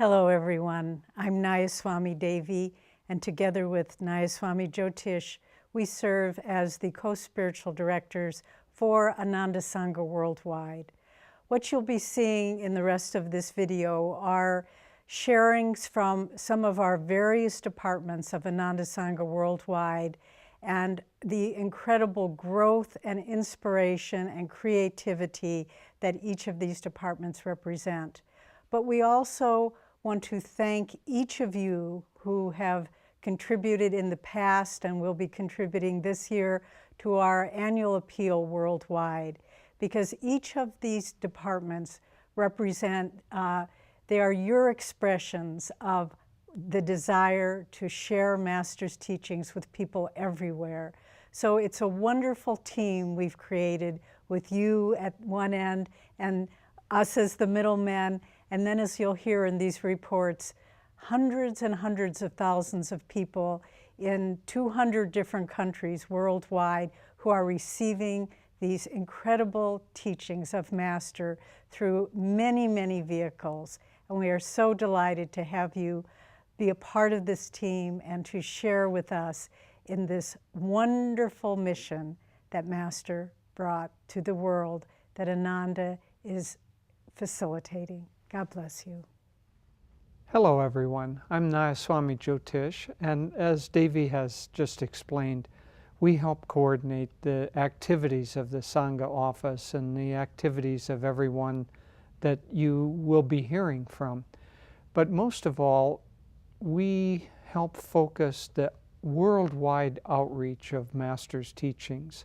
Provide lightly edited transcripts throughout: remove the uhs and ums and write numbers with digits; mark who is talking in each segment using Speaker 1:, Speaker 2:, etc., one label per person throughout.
Speaker 1: Hello, everyone. I'm Nayaswami Devi, and together with Nayaswami Jyotish, we serve as the co-spiritual directors for Ananda Sangha worldwide. What you'll be seeing in the rest of this video are sharings from some of our various departments of Ananda Sangha worldwide and the incredible growth and inspiration and creativity that each of these departments represent. But we also want to thank each of you who have contributed in the past and will be contributing this year to our annual appeal worldwide, because each of these departments represent, they are your expressions of the desire to share Master's teachings with people everywhere. So it's a wonderful team we've created with you at one end and us as the middlemen. And then, as you'll hear in these reports, hundreds and hundreds of thousands of people in 200 different countries worldwide who are receiving these incredible teachings of Master through many, many vehicles. And we are so delighted to have you be a part of this team and to share with us in this wonderful mission that Master brought to the world that Ananda is facilitating. God bless you.
Speaker 2: Hello, everyone. I'm Nayaswami Jyotish, and as Devi has just explained, we help coordinate the activities of the Sangha office and the activities of everyone that you will be hearing from. But most of all, we help focus the worldwide outreach of Master's teachings.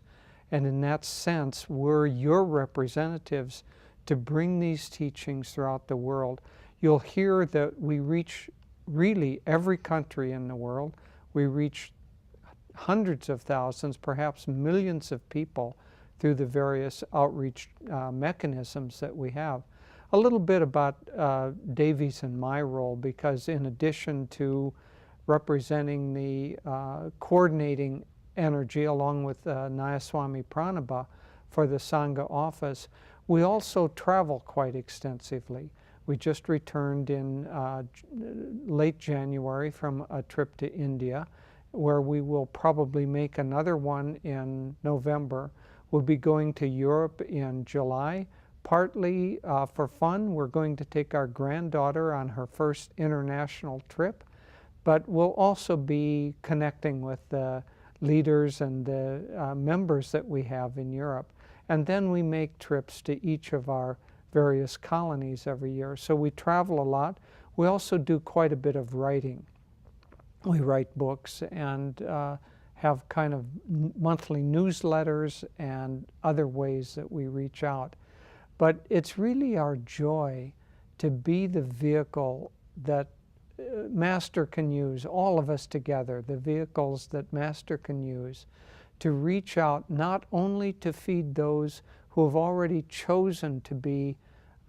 Speaker 2: And in that sense, we're your representatives to bring these teachings throughout the world. You'll hear that we reach really every country in the world. We reach hundreds of thousands, perhaps millions of people through the various outreach mechanisms that we have. A little bit about Devi's and my role, because in addition to representing the coordinating energy along with Nayaswami Pranaba for the Sangha office, we also travel quite extensively. We just returned in late January from a trip to India, where we will probably make another one in November. We'll be going to Europe in July, partly for fun. We're going to take our granddaughter on her first international trip, but we'll also be connecting with the leaders and the members that we have in Europe. And then we make trips to each of our various colonies every year. So we travel a lot. We also do quite a bit of writing. We write books and have kind of monthly newsletters and other ways that we reach out. But it's really our joy to be the vehicle that Master can use, all of us together, the vehicles that Master can use to reach out not only to feed those who have already chosen to be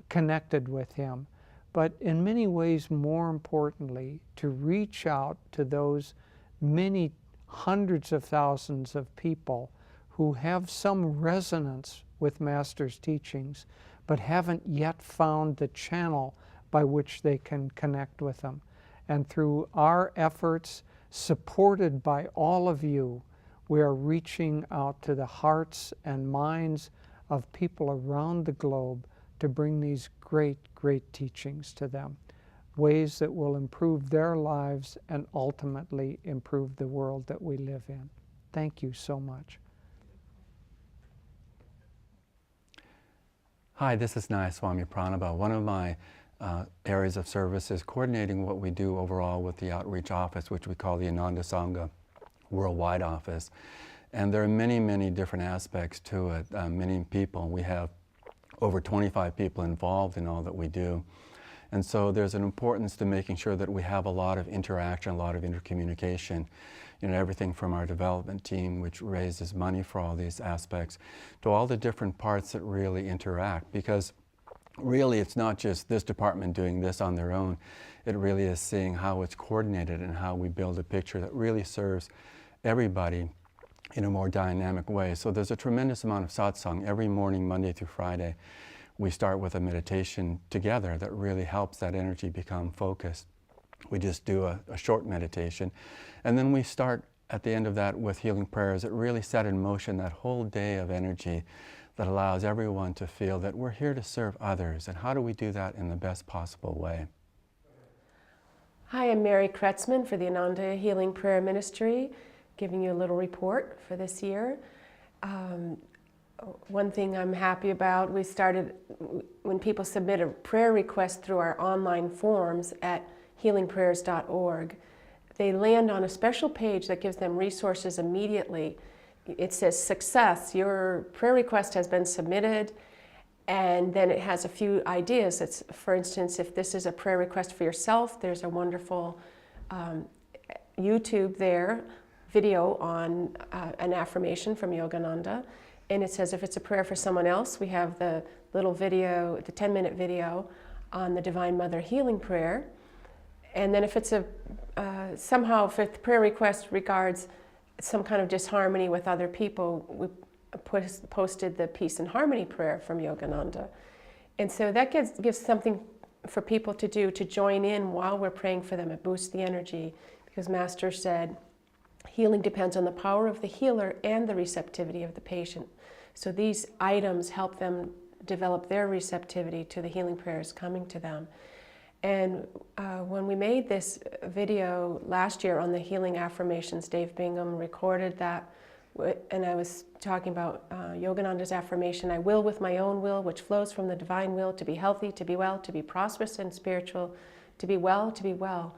Speaker 2: connected with him, but in many ways, more importantly, to reach out to those many hundreds of thousands of people who have some resonance with Master's teachings, but haven't yet found the channel by which they can connect with them. And through our efforts, supported by all of you, we are reaching out to the hearts and minds of people around the globe to bring these great, great teachings to them, ways that will improve their lives and ultimately improve the world that we live in. Thank you so much.
Speaker 3: Hi, this is Nayaswami Pranaba. One of my areas of service is coordinating what we do overall with the outreach office, which we call the Ananda Sangha worldwide office. And there are many, many different aspects to it, many people. We have over 25 people involved in all that we do. And so there's an importance to making sure that we have a lot of interaction, a lot of intercommunication. You know, everything from our development team, which raises money for all these aspects, to all the different parts that really interact. Because really it's not just this department doing this on their own. It really is seeing how it's coordinated and how we build a picture that really serves everybody in a more dynamic way. So there's a tremendous amount of satsang every morning, Monday through Friday, we start with a meditation together that really helps that energy become focused. We just do a short meditation, and then we start at the end of that with healing prayers that really set in motion that whole day of energy that allows everyone to feel that we're here to serve others. And how do we do that in the best possible way?
Speaker 4: Hi, I'm Mary Kretzman for the Ananda Healing Prayer Ministry, giving you a little report for this year. One thing I'm happy about, we started, when people submit a prayer request through our online forms at healingprayers.org, they land on a special page that gives them resources immediately. It says, success, your prayer request has been submitted, and then it has a few ideas. It's, for instance, if this is a prayer request for yourself, there's a wonderful YouTube there, video on an affirmation from Yogananda. And it says if it's a prayer for someone else, we have the little video, the 10-minute video on the Divine Mother Healing Prayer. And then if it's a, somehow if the prayer request regards some kind of disharmony with other people, we posted the Peace and Harmony prayer from Yogananda. And so that gives something for people to do to join in while we're praying for them. It boosts the energy, because Master said, healing depends on the power of the healer and the receptivity of the patient. So these items help them develop their receptivity to the healing prayers coming to them. And when we made this video last year on the healing affirmations, Dave Bingham recorded that, and I was talking about Yogananda's affirmation, I will with my own will, which flows from the divine will, to be healthy, to be well, to be prosperous and spiritual, to be well, to be well.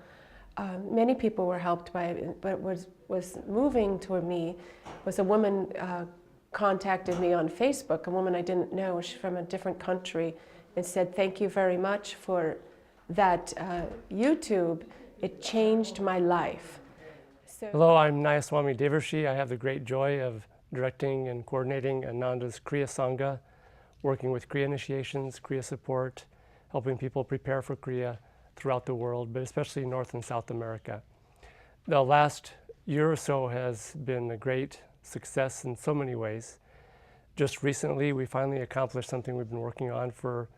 Speaker 4: Many people were helped by it, but what was moving toward me was a woman contacted me on Facebook, a woman I didn't know, she's from a different country, and said, thank you very much for that YouTube. It changed my life.
Speaker 5: Hello, I'm Nayaswami Devarshi. I have the great joy of directing and coordinating Ananda's Kriya Sangha, working with Kriya initiations, Kriya support, helping people prepare for Kriya throughout the world, but especially North and South America. The last year or so has been a great success in so many ways. Just recently, we finally accomplished something we've been working on for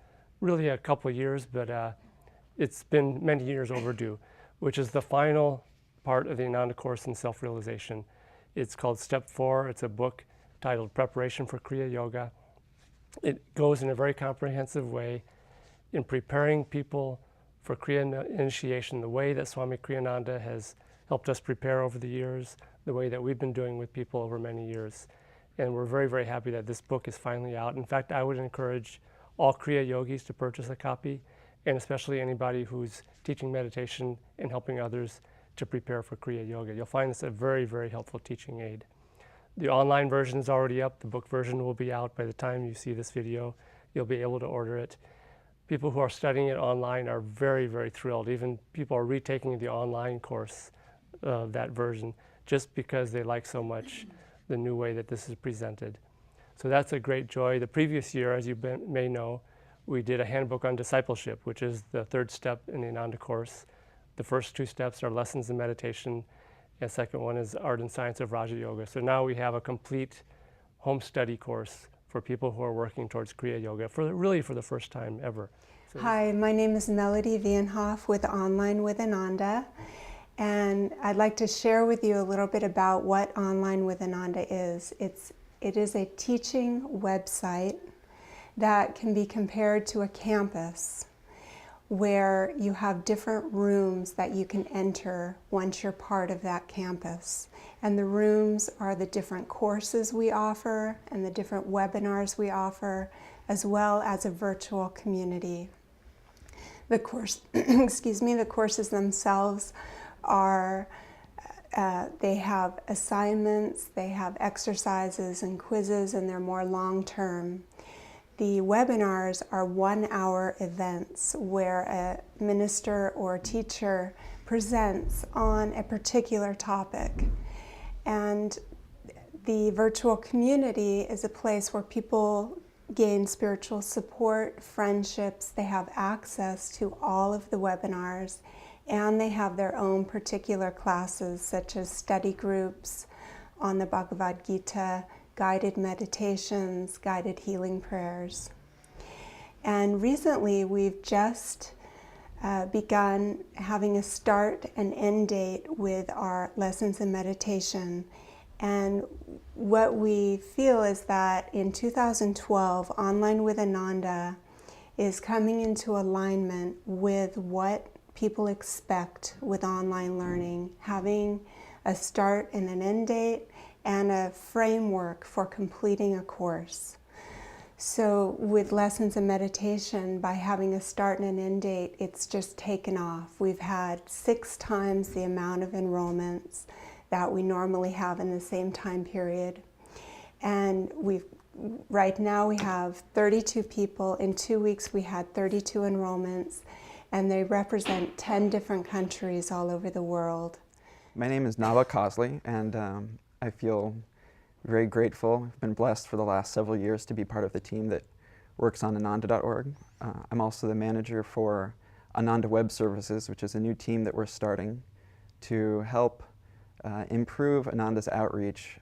Speaker 5: really a couple of years, but it's been many years overdue, which is the final part of the Ananda Course in Self-Realization. It's called Step 4. It's a book titled Preparation for Kriya Yoga. It goes in a very comprehensive way in preparing people for Kriya initiation, the way that Swami Kriyananda has helped us prepare over the years, the way that we've been doing with people over many years. And we're very, very happy that this book is finally out. In fact, I would encourage all Kriya yogis to purchase a copy, and especially anybody who's teaching meditation and helping others to prepare for Kriya Yoga. You'll find this a very, very helpful teaching aid. The online version is already up. The book version will be out by the time you see this video. You'll be able to order it. People who are studying it online are very, very thrilled. Even people are retaking the online course of that version just because they like so much the new way that this is presented. So that's a great joy. The previous year, as you may know, we did a handbook on discipleship, which is the third step in the Ananda Course. The first two steps are lessons in meditation, and the second one is art and science of Raja Yoga. So now we have a complete home study course for people who are working towards Kriya Yoga, really for the first time ever. So
Speaker 6: hi, my name is Melody Vienhoff with Online with Ananda, and I'd like to share with you a little bit about what Online with Ananda is. It is a teaching website that can be compared to a campus, where you have different rooms that you can enter once you're part of that campus. And the rooms are the different courses we offer and the different webinars we offer, as well as a virtual community. The course, excuse me, the courses themselves are, they have assignments, they have exercises and quizzes, and they're more long-term. The webinars are 1-hour events where a minister or teacher presents on a particular topic. And the virtual community is a place where people gain spiritual support, friendships, they have access to all of the webinars, and they have their own particular classes such as study groups on the Bhagavad Gita, guided meditations, guided healing prayers. And recently we've just begun having a start and end date with our lessons in meditation. And what we feel is that in 2012, Online with Ananda is coming into alignment with what people expect with online learning, having a start and an end date and a framework for completing a course. So with lessons in meditation, by having a start and an end date, it's just taken off. We've had 6 times the amount of enrollments that we normally have in the same time period. And right now we have 32 people. In 2 weeks we had 32 enrollments, and they represent 10 different countries all over the world.
Speaker 7: My name is Nava Cosley, and I feel very grateful. I've been blessed for the last several years to be part of the team that works on Ananda.org. I'm also the manager for Ananda Web Services, which is a new team that we're starting to help improve Ananda's outreach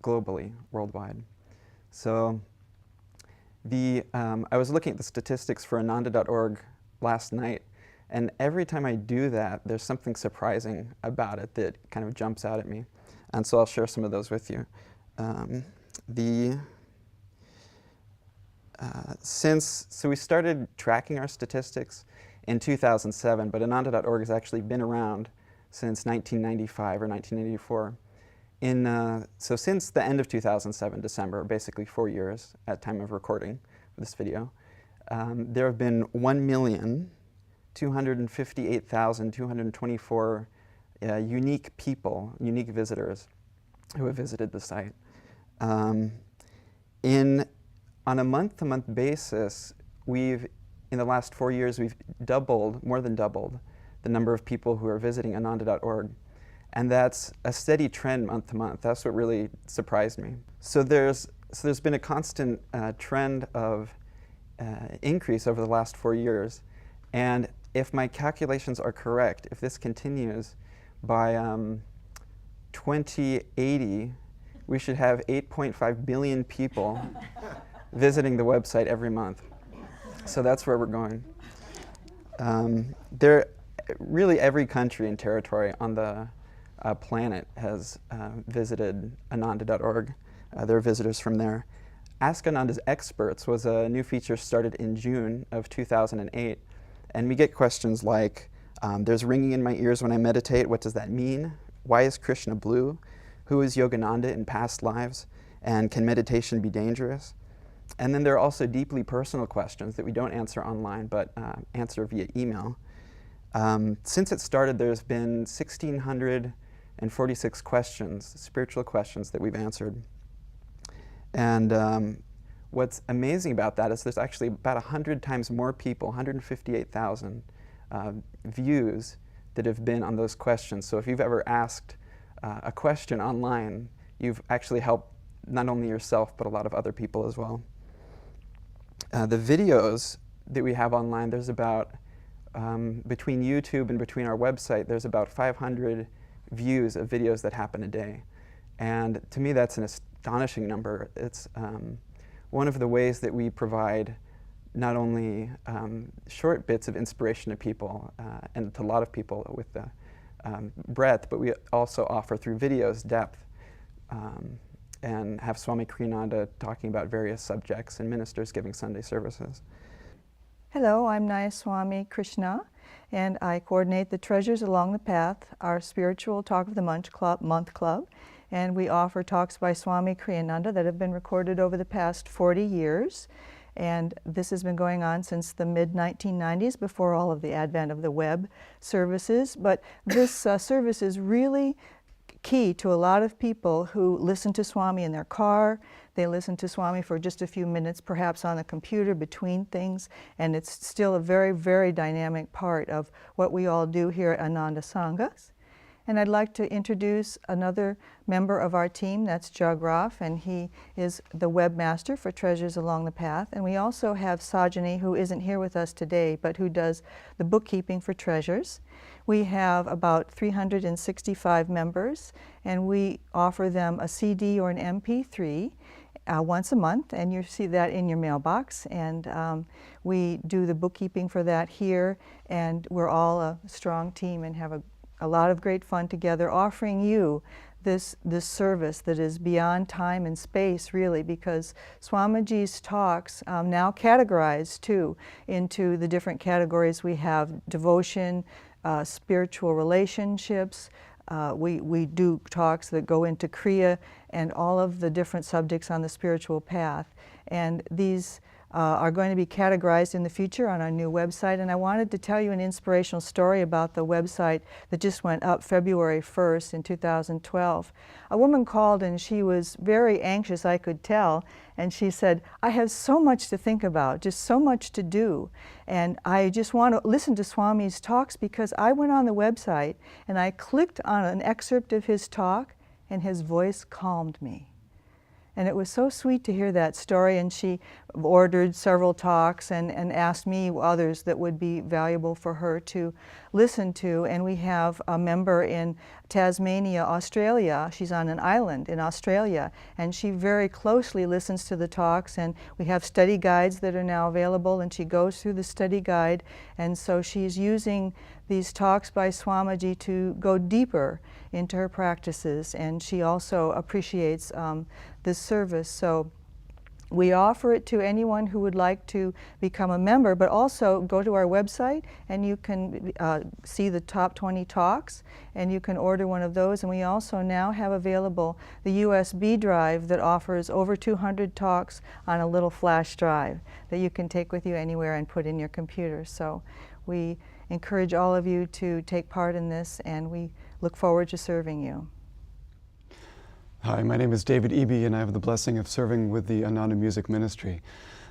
Speaker 7: globally, worldwide. So I was looking at the statistics for Ananda.org last night, and every time I do that, there's something surprising about it that kind of jumps out at me. And so I'll share some of those with you. So we started tracking our statistics in 2007, but Ananda.org has actually been around since 1995 or 1984. So since the end of 2007, December, basically 4 years at time of recording this video, there have been 1,258,224 unique people, unique visitors who have visited the site. On a month-to-month basis, in the last 4 years, we've more than doubled the number of people who are visiting Ananda.org. And that's a steady trend month to month. That's what really surprised me. So there's been a constant trend of increase over the last 4 years. And if my calculations are correct, if this continues, by 2080, we should have 8.5 billion people visiting the website every month. So that's where we're going. Really every country and territory on the planet has visited Ananda.org. There are visitors from there. Ask Ananda's Experts was a new feature started in June of 2008. And we get questions like, there's ringing in my ears when I meditate. What does that mean? Why is Krishna blue? Who is Yogananda in past lives? And can meditation be dangerous? And then there are also deeply personal questions that we don't answer online, but answer via email. Since it started, there's been 1,646 questions, spiritual questions that we've answered. And what's amazing about that is there's actually about 100 times more people, 158,000 views that have been on those questions. So if you've ever asked a question online, you've actually helped not only yourself, but a lot of other people as well. The videos that we have online, there's about, between YouTube and between our website, there's about 500 views of videos that happen a day. And to me, that's an astonishing number. It's one of the ways that we provide not only short bits of inspiration to people, and to a lot of people with the breadth, but we also offer through videos depth, and have Swami Kriyananda talking about various subjects and ministers giving Sunday services.
Speaker 8: Hello, I'm Nayaswami Krishna, and I coordinate the Treasures Along the Path, our spiritual Talk of the Month club, and we offer talks by Swami Kriyananda that have been recorded over the past 40 years. And this has been going on since the mid-1990s, before all of the advent of the web services. But this service is really key to a lot of people who listen to Swami in their car. They listen to Swami for just a few minutes, perhaps on the computer between things. And it's still a very, very dynamic part of what we all do here at Ananda Sangha. And I'd like to introduce another member of our team, that's Jagraf, and he is the webmaster for Treasures Along the Path. And we also have Sajani, who isn't here with us today, but who does the bookkeeping for Treasures. We have about 365 members, and we offer them a CD or an MP3 once a month, and you see that in your mailbox. And we do the bookkeeping for that here, and we're all a strong team and have a lot of great fun together, offering you this service that is beyond time and space, really, because Swamiji's talks now categorized too into the different categories. We have devotion, spiritual relationships. We do talks that go into Kriya and all of the different subjects on the spiritual path. And these are going to be categorized in the future on our new website. And I wanted to tell you an inspirational story about the website that just went up February 1st in 2012. A woman called and she was very anxious, I could tell, and she said, I have so much to think about, just so much to do, and I just want to listen to Swami's talks because I went on the website and I clicked on an excerpt of his talk and his voice calmed me. And it was so sweet to hear that story, and she ordered several talks and asked me others that would be valuable for her to listen to. And we have a member in Tasmania, Australia. She's on an island in Australia, and she very closely listens to the talks, and we have study guides that are now available, and she goes through the study guide. And so she's using these talks by Swamiji to go deeper into her practices, and she also appreciates this service. So we offer it to anyone who would like to become a member, but also go to our website and you can see the top 20 talks, and you can order one of those. And we also now have available the USB drive that offers over 200 talks on a little flash drive that you can take with you anywhere and put in your computer. So we encourage all of you to take part in this, and we look forward to serving you.
Speaker 3: Hi, my name is David Eby, and I have the blessing of serving with the Ananda Music Ministry.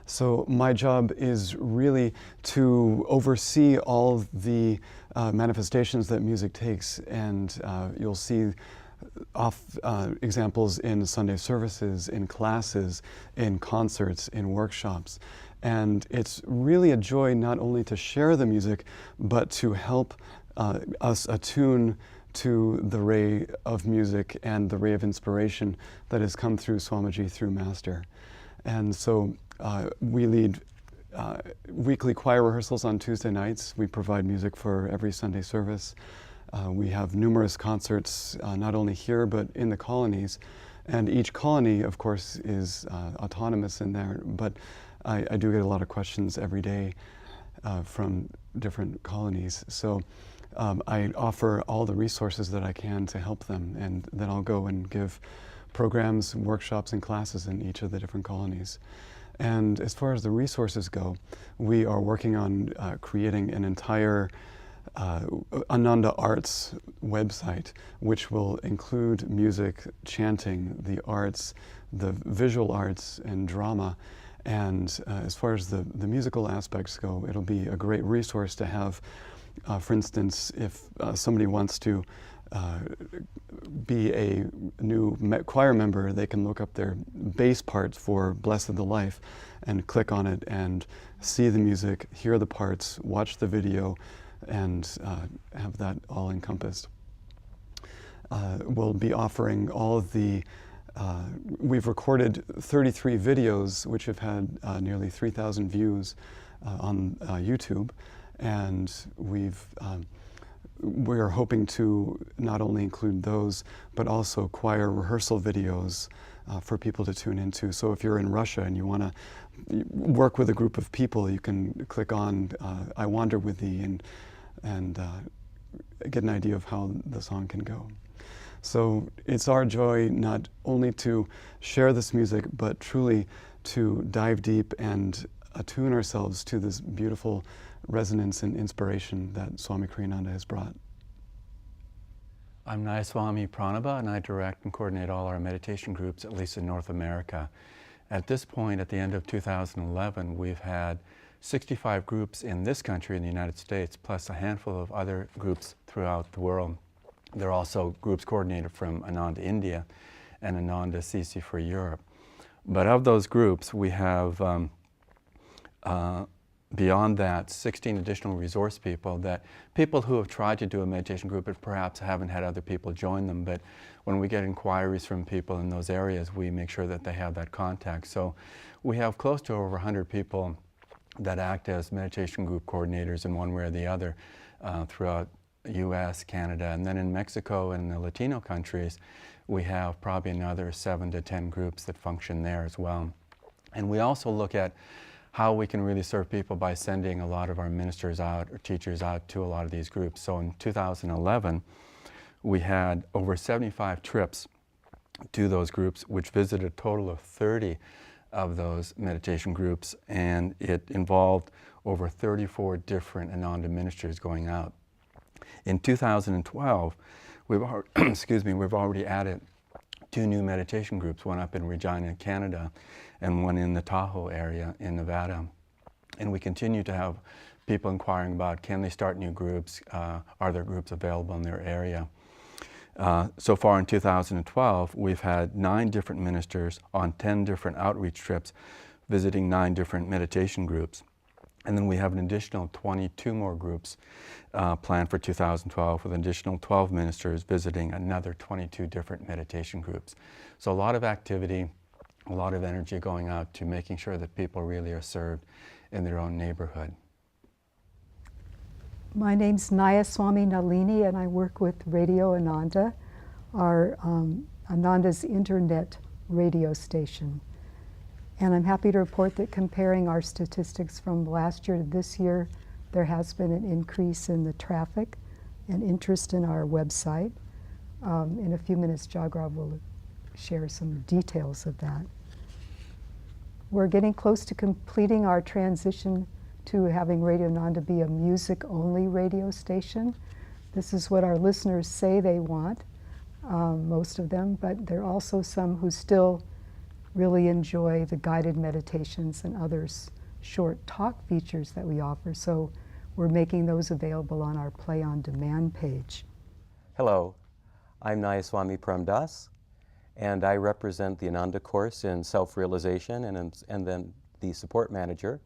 Speaker 3: So my job is really to oversee all the manifestations that music takes, and you'll see examples in Sunday services, in classes, in concerts, in workshops. And it's really a joy not only to share the music, but to help us attune to the ray of music and the ray of inspiration that has come through Swamiji, through Master. And so we lead weekly choir rehearsals on Tuesday nights. We provide music for every Sunday service. We have numerous concerts, not only here, but in the colonies. And each colony, of course, is autonomous in there, but I do get a lot of questions every day from different colonies. So I offer all the resources that I can to help them, and then I'll go and give programs, workshops, and classes in each of the different colonies. And as far as the resources go, we are working on creating an entire Ananda Arts website, which will include music, chanting, the arts, the visual arts, and drama. And as far as the musical aspects go, it'll be a great resource to have. For instance, if somebody wants to be a new choir member, they can look up their bass parts for Blessed the Life and click on it and see the music, hear the parts, watch the video, and have that all encompassed. We'll be offering all of the we've recorded 33 videos which have had nearly 3,000 views on YouTube, and we're hoping to not only include those, but also choir rehearsal videos for people to tune into. So if you're in Russia and you want to work with a group of people, you can click on I Wander With Thee and get an idea of how the song can go. So it's our joy not only to share this music, but truly to dive deep and attune ourselves to this beautiful resonance and inspiration that Swami Kriyananda has brought.
Speaker 9: I'm Nayaswami Pranaba, and I direct and coordinate all our meditation groups, at least in North America. At this point, at the end of 2011, we've had 65 groups in this country, in the United States, plus a handful of other groups throughout the world. There are also groups coordinated from Ananda India and Ananda CC for Europe. But of those groups, we have
Speaker 3: beyond that, 16 additional resource people, that people who have tried to do a meditation group but perhaps haven't had other people join them. But when we get inquiries from people in those areas, we make sure that they have that contact. So we have close to over 100 people that act as meditation group coordinators in one way or the other throughout US, Canada, and then in Mexico and the Latino countries, we have probably another 7 to 10 groups that function there as well. And we also look at how we can really serve people by sending a lot of our ministers out or teachers out to a lot of these groups. So in 2011, we had over 75 trips to those groups, which visited a total of 30 of those meditation groups, and it involved over 34 different Ananda ministers going out. In 2012, we've already added 2 new meditation groups, one up in Regina, Canada, and one in the Tahoe area in Nevada. And we continue to have people inquiring about, can they start new groups? Are there groups available in their area? So far in 2012, we've had 9 different ministers on 10 different outreach trips, visiting 9 different meditation groups. And then we have an additional 22 more groups planned for 2012, with an additional 12 ministers visiting another 22 different meditation groups. So a lot of activity, a lot of energy going out to making sure that people really are served in their own neighborhood.
Speaker 10: My name's Naya Swami Nalini, and I work with Radio Ananda, our Ananda's internet radio station. And I'm happy to report that comparing our statistics from last year to this year, there has been an increase in the traffic and interest in our website. In a few minutes, Jagrav will share some details of that. We're getting close to completing our transition to having Radio Ananda be a music-only radio station. This is what our listeners say they want, most of them, but there are also some who still really enjoy the guided meditations and other short talk features that we offer. So we're making those available on our Play on Demand page.
Speaker 11: Hello, I'm Nayaswami Pramdas, and I represent the Ananda course in self-realization and then the support manager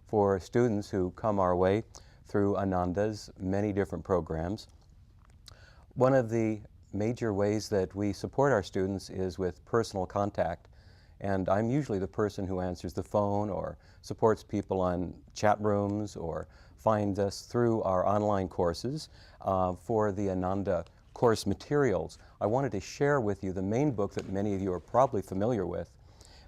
Speaker 11: for students who come our way through Ananda's many different programs. One of the major ways that we support our students is with personal contact. And I'm usually the person who answers the phone or supports people on chat rooms or finds us through our online courses for the Ananda course materials. I wanted to share with you the main book that many of you are probably familiar with,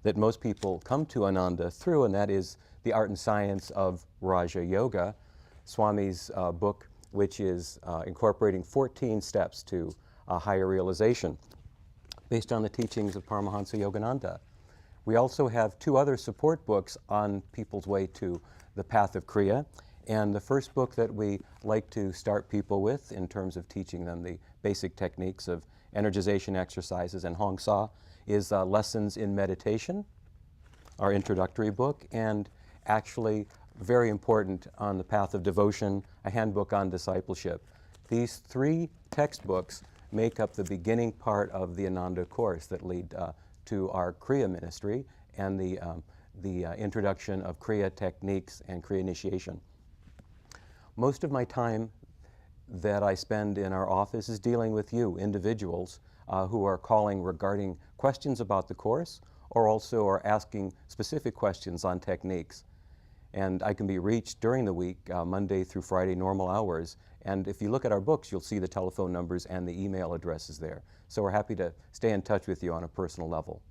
Speaker 11: that most people come to Ananda through, and that is The Art and Science of Raja Yoga, Swami's book, which is incorporating 14 steps to higher realization based on the teachings of Paramahansa Yogananda. We also have 2 other support books on people's way to the path of Kriya. And the first book that we like to start people with in terms of teaching them the basic techniques of energization exercises and Hong Sa is Lessons in Meditation, our introductory book, and actually very important on the path of devotion, a handbook on discipleship. These 3 textbooks make up the beginning part of the Ananda course that lead to our Kriya ministry and the introduction of Kriya techniques and Kriya initiation. Most of my time that I spend in our office is dealing with you, individuals who are calling regarding questions about the course or also are asking specific questions on techniques. And I can be reached during the week, Monday through Friday, normal hours. And if you look at our books, you'll see the telephone numbers and the email addresses there. So we're happy to stay in touch with you on a personal level.